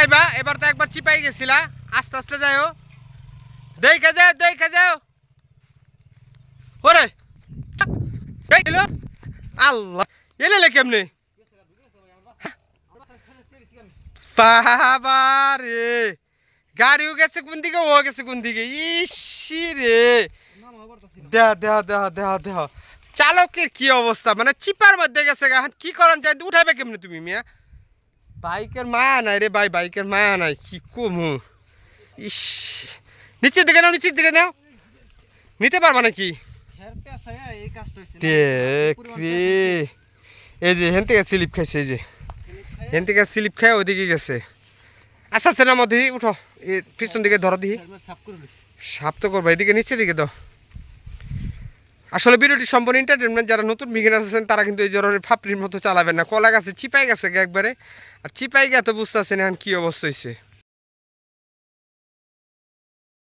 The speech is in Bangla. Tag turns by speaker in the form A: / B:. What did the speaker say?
A: চিপাইবা এবার তো একবার চিপাই গেছিলা আস্তে আস্তে যাও দেখে যাও ওরে আল্লাহ এলে কেমনে বাবা রে গাড়িও গেছে কোন দিকে ও গেছে কোন দিকে ইসি রে দেহ চালকের কি অবস্থা মানে চিপার মধ্যে গেছে কি করেন চাই উঠাবে কেমনে তুমি মিয়া বাইকের মায়া নাই রে ভাই বাইকের মায়া নাই কি কমু ইস নিচের দিকে নাও নিতে পারবা নাকি দেখ রে এই যে হেন থেকে স্লিপ খাইছে এই যে হেন থেকে স্লিপ খায় ওইদিকে গেছে আচ্ছা আচ্ছা না মধ্যে উঠো এই পিছন দিকে ধরো দিই সাপ তো করবো এদিকে নিচে দিকে দাও আসলে ভিডিওটি সম্পূর্ণ এন্টারটেনমেন্ট যারা নতুন বিগিনার আছেন তারা কিন্তু এই ধরনের ফাপড়ির মতো চালাবেন না কলা গাছে চিপাই গেছে একবারে আর চিপাই গিয়ে তো বুঝতে পারছেন এখন কি অবস্থা হয়েছে